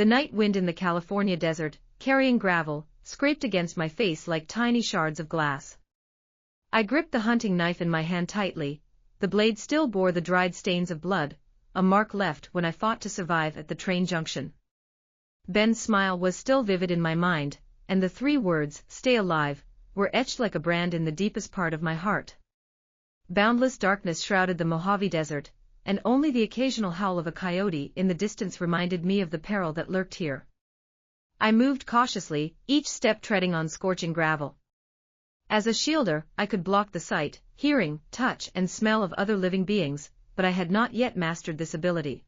The night wind in the California desert, carrying gravel, scraped against my face like tiny shards of glass. I gripped the hunting knife in my hand tightly. The blade still bore the dried stains of blood, a mark left when I fought to survive at the train junction. Ben's smile was still vivid in my mind, and the 3 words, "Stay alive," were etched like a brand in the deepest part of my heart. Boundless darkness shrouded the Mojave Desert, and only the occasional howl of a coyote in the distance reminded me of the peril that lurked here. I moved cautiously, each step treading on scorching gravel. As a shielder, I could block the sight, hearing, touch, and smell of other living beings, but I had not yet mastered this ability.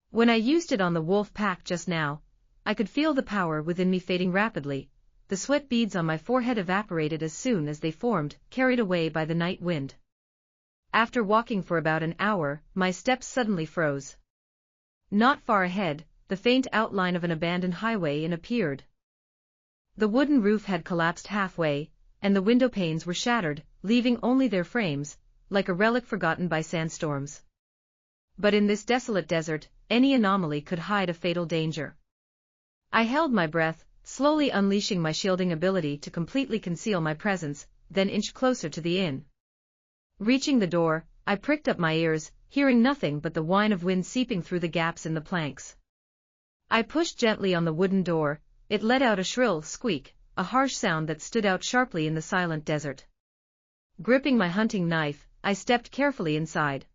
When I used it on the wolf pack just now, I could feel the power within me fading rapidly. The sweat beads on my forehead evaporated as soon as they formed, carried away by the night wind. After walking for about an hour, my steps suddenly froze. Not far ahead, the faint outline of an abandoned highway appeared. The wooden roof had collapsed halfway, and the window panes were shattered, leaving only their frames, like a relic forgotten by sandstorms. But in this desolate desert, any anomaly could hide a fatal danger. I held my breath, slowly unleashing my shielding ability to completely conceal my presence, then inched closer to the inn. Reaching the door, I pricked up my ears, hearing nothing but the whine of wind seeping through the gaps in the planks. I pushed gently on the wooden door. It let out a shrill squeak, a harsh sound that stood out sharply in the silent desert. Gripping my hunting knife, I stepped carefully inside.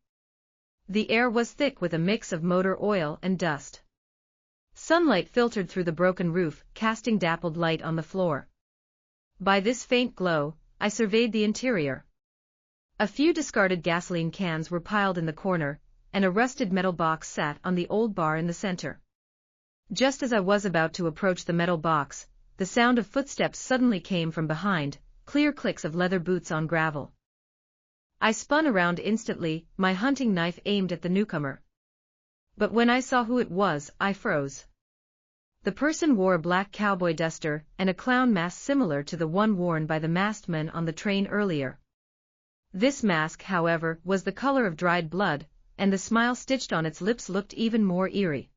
The air was thick with a mix of motor oil and dust. Sunlight filtered through the broken roof, casting dappled light on the floor. By this faint glow, I surveyed the interior. A few discarded gasoline cans were piled in the corner, and a rusted metal box sat on the old bar in the center. Just as I was about to approach the metal box, the sound of footsteps suddenly came from behind, clear clicks of leather boots on gravel. I spun around instantly, my hunting knife aimed at the newcomer. But when I saw who it was, I froze. The person wore a black cowboy duster and a clown mask similar to the one worn by the masked man on the train earlier. This mask, however, was the color of dried blood, and the smile stitched on its lips looked even more eerie.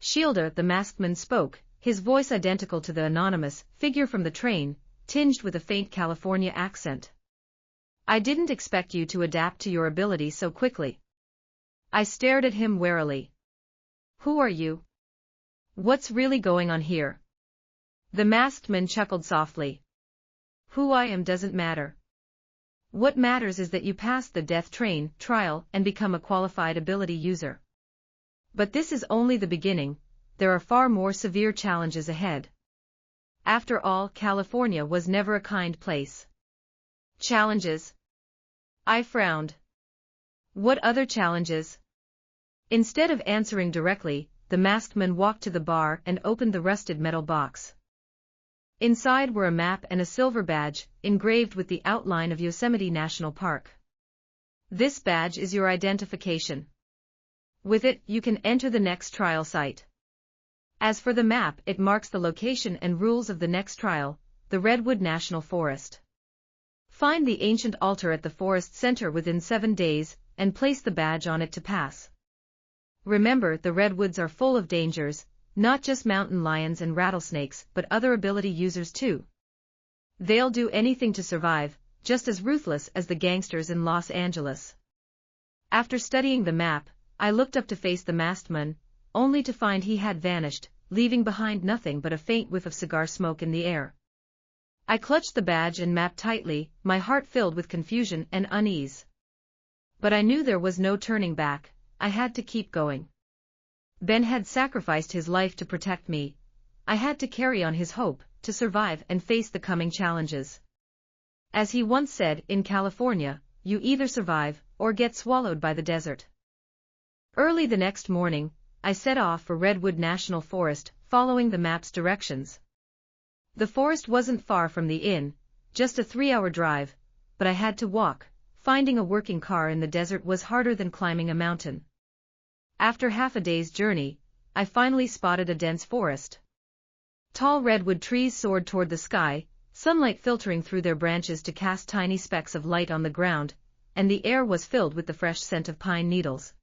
"Shielder," the masked man spoke, his voice identical to the anonymous figure from the train, tinged with a faint California accent. "I didn't expect you to adapt to your ability so quickly." I stared at him warily. "Who are you? What's really going on here?" The masked man chuckled softly. "Who I am doesn't matter. What matters is that you pass the death train trial and become a qualified ability user. But this is only the beginning. There are far more severe challenges ahead. After all, California was never a kind place." "Challenges?" I frowned. "What other challenges?" Instead of answering directly, the masked man walked to the bar and opened the rusted metal box. Inside were a map and a silver badge, engraved with the outline of Yosemite National Park. "This badge is your identification. With it, you can enter the next trial site. As for the map, it marks the location and rules of the next trial, the Redwood National Forest. Find the ancient altar at the forest center within 7 days, and place the badge on it to pass. Remember, the redwoods are full of dangers, not just mountain lions and rattlesnakes, but other ability users too. They'll do anything to survive, just as ruthless as the gangsters in Los Angeles." After studying the map, I looked up to face the masked man, only to find he had vanished, leaving behind nothing but a faint whiff of cigar smoke in the air. I clutched the badge and map tightly, my heart filled with confusion and unease. But I knew there was no turning back. I had to keep going. Ben had sacrificed his life to protect me. I had to carry on his hope, to survive and face the coming challenges. As he once said, in California, you either survive, or get swallowed by the desert. Early the next morning, I set off for Redwood National Forest, following the map's directions. The forest wasn't far from the inn, just a 3-hour drive, but I had to walk. Finding a working car in the desert was harder than climbing a mountain. After half a day's journey, I finally spotted a dense forest. Tall redwood trees soared toward the sky, sunlight filtering through their branches to cast tiny specks of light on the ground, and the air was filled with the fresh scent of pine needles.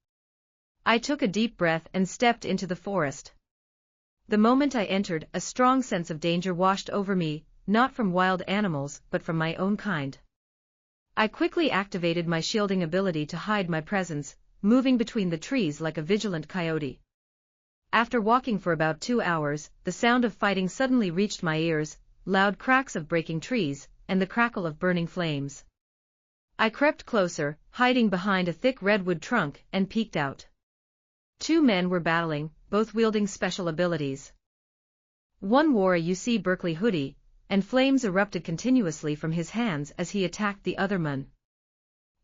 I took a deep breath and stepped into the forest. The moment I entered, a strong sense of danger washed over me, not from wild animals but from my own kind. I quickly activated my shielding ability to hide my presence, moving between the trees like a vigilant coyote. After walking for about 2 hours, the sound of fighting suddenly reached my ears, loud cracks of breaking trees, and the crackle of burning flames. I crept closer, hiding behind a thick redwood trunk, and peeked out. 2 men were battling, both wielding special abilities. One wore a UC Berkeley hoodie, and flames erupted continuously from his hands as he attacked the other man.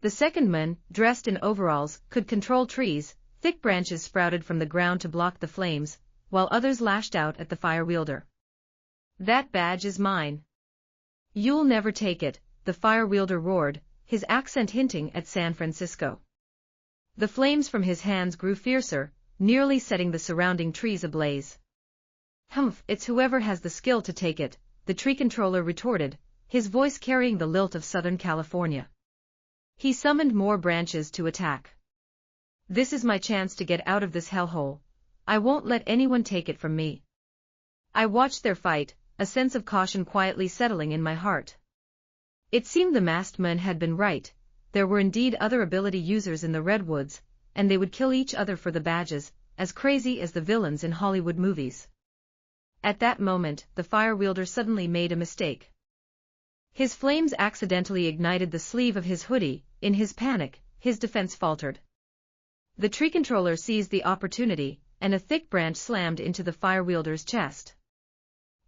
The second man, dressed in overalls, could control trees. Thick branches sprouted from the ground to block the flames, while others lashed out at the fire wielder. "That badge is mine. You'll never take it," the fire wielder roared, his accent hinting at San Francisco. The flames from his hands grew fiercer, nearly setting the surrounding trees ablaze. "Humph, it's whoever has the skill to take it," the tree controller retorted, his voice carrying the lilt of Southern California. He summoned more branches to attack. "This is my chance to get out of this hellhole. I won't let anyone take it from me." I watched their fight, a sense of caution quietly settling in my heart. It seemed the masked man had been right. There were indeed other ability users in the redwoods, and they would kill each other for the badges, as crazy as the villains in Hollywood movies. At that moment, the fire wielder suddenly made a mistake. His flames accidentally ignited the sleeve of his hoodie. In his panic, his defense faltered. The tree controller seized the opportunity, and a thick branch slammed into the fire wielder's chest.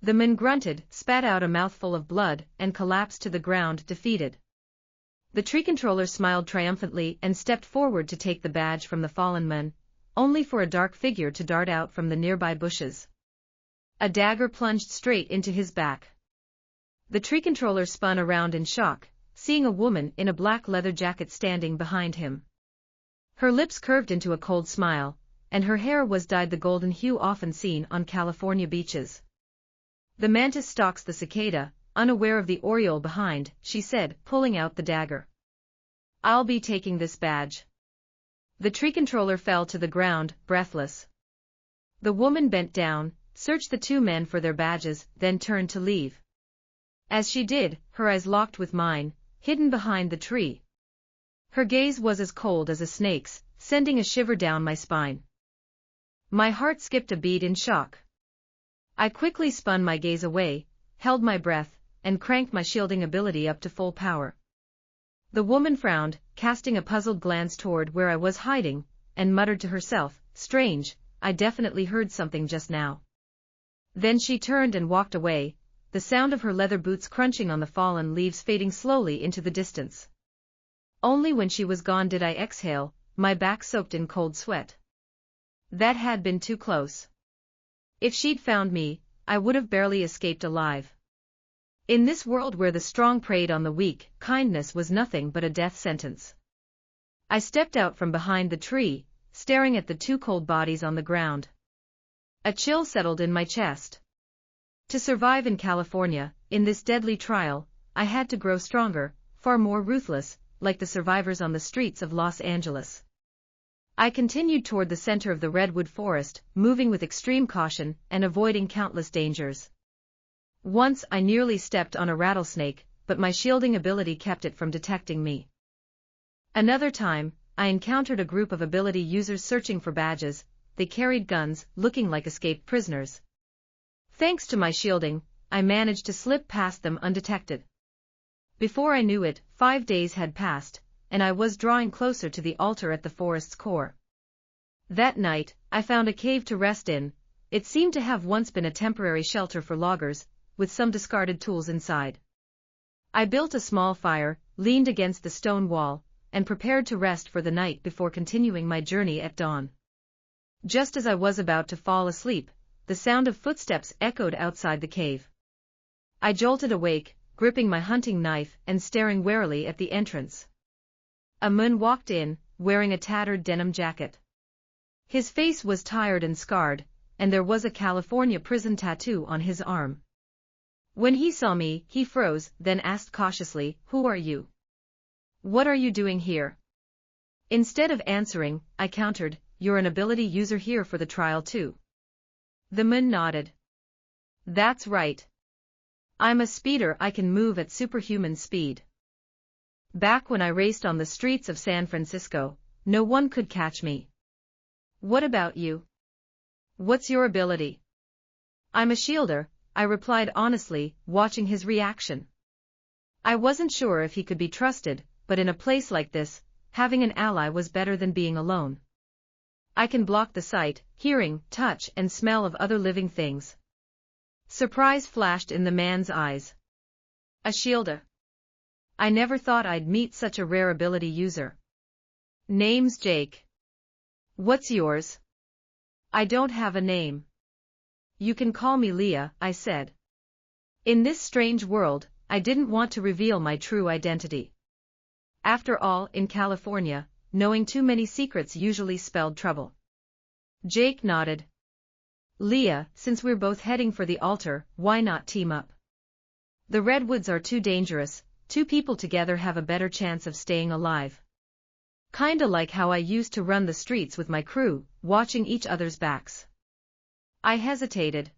The man grunted, spat out a mouthful of blood, and collapsed to the ground, defeated. The tree controller smiled triumphantly and stepped forward to take the badge from the fallen man, only for a dark figure to dart out from the nearby bushes. A dagger plunged straight into his back. The tree controller spun around in shock, seeing a woman in a black leather jacket standing behind him. Her lips curved into a cold smile, and her hair was dyed the golden hue often seen on California beaches. "The mantis stalks the cicada, unaware of the oriole behind," she said, pulling out the dagger. "I'll be taking this badge." The tree controller fell to the ground, breathless. The woman bent down, searched the 2 men for their badges, then turned to leave. As she did, her eyes locked with mine, hidden behind the tree. Her gaze was as cold as a snake's, sending a shiver down my spine. My heart skipped a beat in shock. I quickly spun my gaze away, held my breath, and cranked my shielding ability up to full power. The woman frowned, casting a puzzled glance toward where I was hiding, and muttered to herself, "Strange, I definitely heard something just now." Then she turned and walked away, the sound of her leather boots crunching on the fallen leaves fading slowly into the distance. Only when she was gone did I exhale, my back soaked in cold sweat. That had been too close. If she'd found me, I would have barely escaped alive. In this world where the strong preyed on the weak, kindness was nothing but a death sentence. I stepped out from behind the tree, staring at the 2 cold bodies on the ground. A chill settled in my chest. To survive in California, in this deadly trial, I had to grow stronger, far more ruthless, like the survivors on the streets of Los Angeles. I continued toward the center of the redwood forest, moving with extreme caution and avoiding countless dangers. Once I nearly stepped on a rattlesnake, but my shielding ability kept it from detecting me. Another time, I encountered a group of ability users searching for badges. They carried guns, looking like escaped prisoners. Thanks to my shielding, I managed to slip past them undetected. Before I knew it, 5 days had passed, and I was drawing closer to the altar at the forest's core. That night, I found a cave to rest in. It seemed to have once been a temporary shelter for loggers, with some discarded tools inside. I built a small fire, leaned against the stone wall, and prepared to rest for the night before continuing my journey at dawn. Just as I was about to fall asleep, the sound of footsteps echoed outside the cave. I jolted awake, gripping my hunting knife and staring warily at the entrance. A man walked in, wearing a tattered denim jacket. His face was tired and scarred, and there was a California prison tattoo on his arm. When he saw me, he froze, then asked cautiously, "Who are you? What are you doing here?" Instead of answering, I countered, "You're an ability user here for the trial too." The man nodded. That's right. I'm a speeder. I can move at superhuman speed. Back when I raced on the streets of San Francisco, no one could catch me. What about you? What's your ability? I'm a shielder, I replied honestly, watching his reaction. I wasn't sure if he could be trusted, but in a place like this, having an ally was better than being alone. I can block the sight, hearing, touch, and smell of other living things. Surprise flashed in the man's eyes. A shielder. I never thought I'd meet such a rare ability user. Name's Jake. What's yours? I don't have a name. You can call me Leah, I said. In this strange world, I didn't want to reveal my true identity. After all, in California, knowing too many secrets usually spelled trouble. Jake nodded. Leah, since we're both heading for the altar, why not team up? The redwoods are too dangerous, two people together have a better chance of staying alive. Kinda like how I used to run the streets with my crew, watching each other's backs. I hesitated.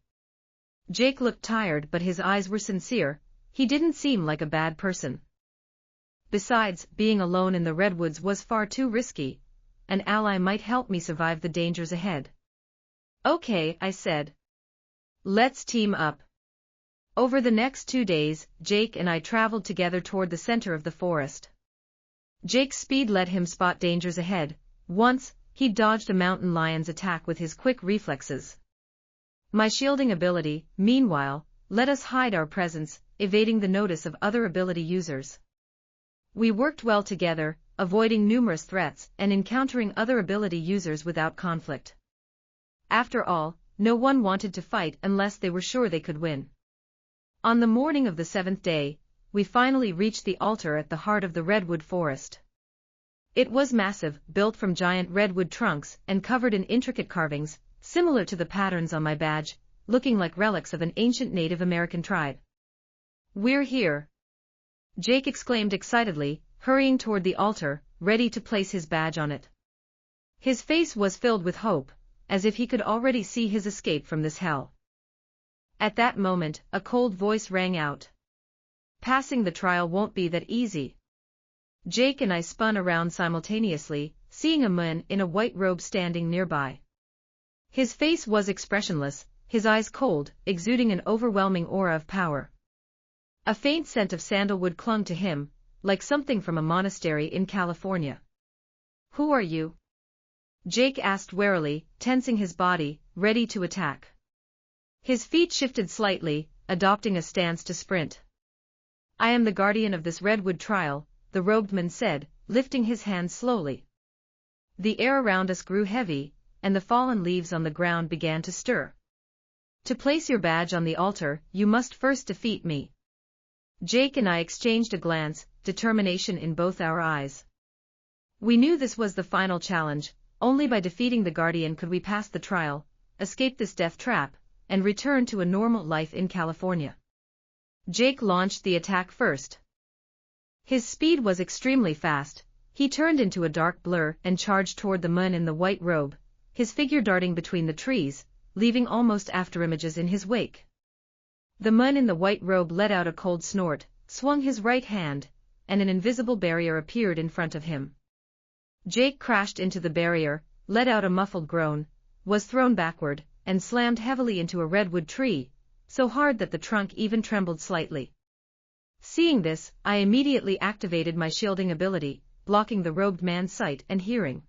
Jake looked tired, but his eyes were sincere. He didn't seem like a bad person. Besides, being alone in the redwoods was far too risky. An ally might help me survive the dangers ahead. Okay, I said. Let's team up. Over the next 2 days, Jake and I traveled together toward the center of the forest. Jake's speed let him spot dangers ahead. Once, he dodged a mountain lion's attack with his quick reflexes. My shielding ability, meanwhile, let us hide our presence, evading the notice of other ability users. We worked well together, avoiding numerous threats and encountering other ability users without conflict. After all, no one wanted to fight unless they were sure they could win. On the morning of the 7th day, we finally reached the altar at the heart of the redwood forest. It was massive, built from giant redwood trunks and covered in intricate carvings, similar to the patterns on my badge, looking like relics of an ancient Native American tribe. We're here! Jake exclaimed excitedly, hurrying toward the altar, ready to place his badge on it. His face was filled with hope, as if he could already see his escape from this hell. At that moment, a cold voice rang out. Passing the trial won't be that easy. Jake and I spun around simultaneously, seeing a man in a white robe standing nearby. His face was expressionless, his eyes cold, exuding an overwhelming aura of power. A faint scent of sandalwood clung to him, like something from a monastery in California. Who are you? Jake asked warily, tensing his body, ready to attack. His feet shifted slightly, adopting a stance to sprint. I am the guardian of this redwood trial, the robed man said, lifting his hands slowly. The air around us grew heavy, and the fallen leaves on the ground began to stir. To place your badge on the altar, you must first defeat me. Jake and I exchanged a glance, determination in both our eyes. We knew this was the final challenge. Only by defeating the guardian could we pass the trial, escape this death trap, and return to a normal life in California. Jake launched the attack first. His speed was extremely fast. He turned into a dark blur and charged toward the man in the white robe, his figure darting between the trees, leaving almost afterimages in his wake. The man in the white robe let out a cold snort, swung his right hand, and an invisible barrier appeared in front of him. Jake crashed into the barrier, let out a muffled groan, was thrown backward, and slammed heavily into a redwood tree, so hard that the trunk even trembled slightly. Seeing this, I immediately activated my shielding ability, blocking the robed man's sight and hearing.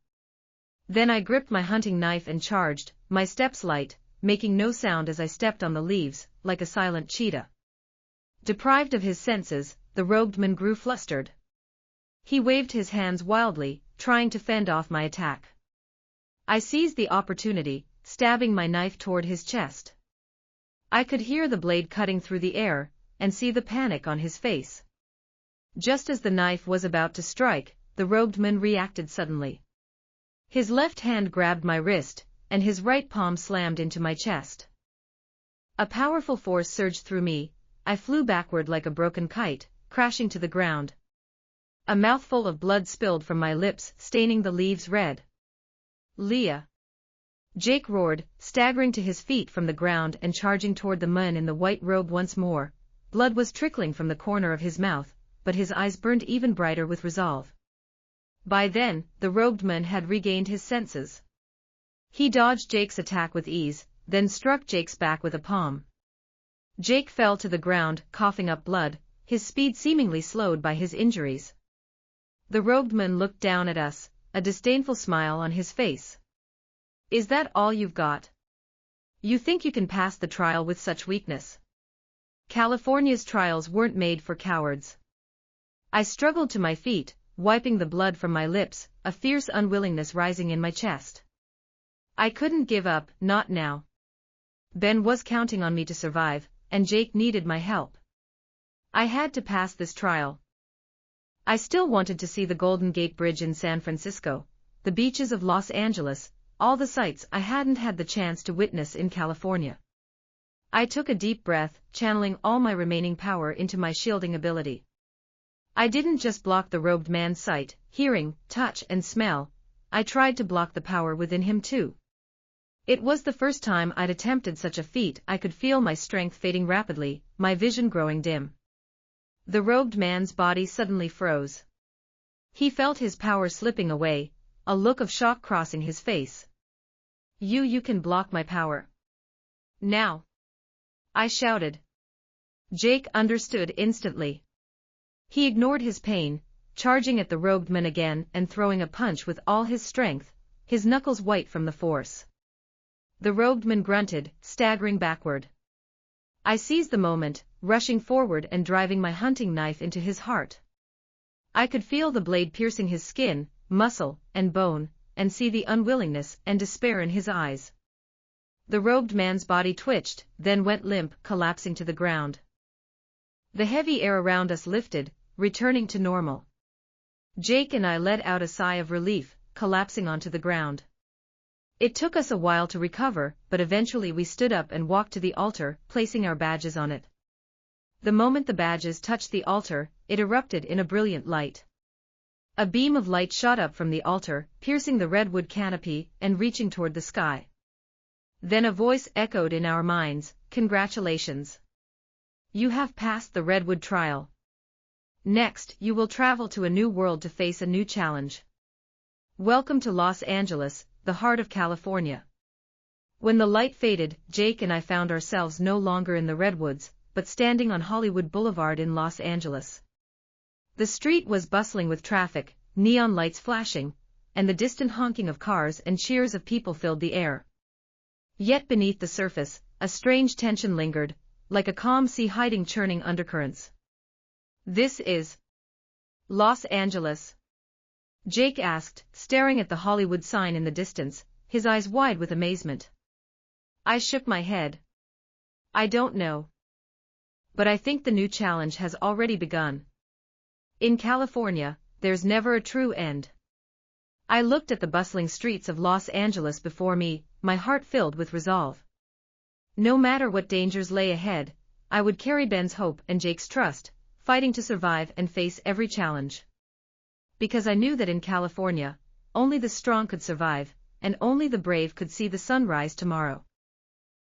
Then I gripped my hunting knife and charged, my steps light, making no sound as I stepped on the leaves, like a silent cheetah. Deprived of his senses, the robed man grew flustered. He waved his hands wildly, trying to fend off my attack. I seized the opportunity, stabbing my knife toward his chest. I could hear the blade cutting through the air, and see the panic on his face. Just as the knife was about to strike, the robed man reacted suddenly. His left hand grabbed my wrist, and his right palm slammed into my chest. A powerful force surged through me. I flew backward like a broken kite, crashing to the ground. A mouthful of blood spilled from my lips, staining the leaves red. Leah! Jake roared, staggering to his feet from the ground and charging toward the man in the white robe once more. Blood was trickling from the corner of his mouth, but his eyes burned even brighter with resolve. By then, the robed man had regained his senses. He dodged Jake's attack with ease, then struck Jake's back with a palm. Jake fell to the ground, coughing up blood, his speed seemingly slowed by his injuries. The robed man looked down at us, a disdainful smile on his face. "Is that all you've got? You think you can pass the trial with such weakness? California's trials weren't made for cowards." I struggled to my feet, wiping the blood from my lips, a fierce unwillingness rising in my chest. I couldn't give up, not now. Ben was counting on me to survive, and Jake needed my help. I had to pass this trial. I still wanted to see the Golden Gate Bridge in San Francisco, the beaches of Los Angeles, all the sights I hadn't had the chance to witness in California. I took a deep breath, channeling all my remaining power into my shielding ability. I didn't just block the robed man's sight, hearing, touch and smell, I tried to block the power within him too. It was the first time I'd attempted such a feat. I could feel my strength fading rapidly, my vision growing dim. The robed man's body suddenly froze. He felt his power slipping away, a look of shock crossing his face. You can block my power. Now!" I shouted. Jake understood instantly. He ignored his pain, charging at the robed man again and throwing a punch with all his strength, his knuckles white from the force. The robed man grunted, staggering backward. I seized the moment, rushing forward and driving my hunting knife into his heart. I could feel the blade piercing his skin, muscle, and bone, and see the unwillingness and despair in his eyes. The robed man's body twitched, then went limp, collapsing to the ground. The heavy air around us lifted, returning to normal. Jake and I let out a sigh of relief, collapsing onto the ground. It took us a while to recover, but eventually we stood up and walked to the altar, placing our badges on it. The moment the badges touched the altar, it erupted in a brilliant light. A beam of light shot up from the altar, piercing the redwood canopy and reaching toward the sky. Then a voice echoed in our minds, "Congratulations! You have passed the redwood trial. Next, you will travel to a new world to face a new challenge. Welcome to Los Angeles, the heart of California." When the light faded, Jake and I found ourselves no longer in the redwoods, but standing on Hollywood Boulevard in Los Angeles. The street was bustling with traffic, neon lights flashing, and the distant honking of cars and cheers of people filled the air. Yet beneath the surface, a strange tension lingered, like a calm sea hiding churning undercurrents. "This is Los Angeles?" Jake asked, staring at the Hollywood sign in the distance, his eyes wide with amazement. I shook my head. "I don't know. But I think the new challenge has already begun. In California, there's never a true end." I looked at the bustling streets of Los Angeles before me, my heart filled with resolve. No matter what dangers lay ahead, I would carry Ben's hope and Jake's trust, fighting to survive and face every challenge. Because I knew that in California, only the strong could survive, and only the brave could see the sun rise tomorrow.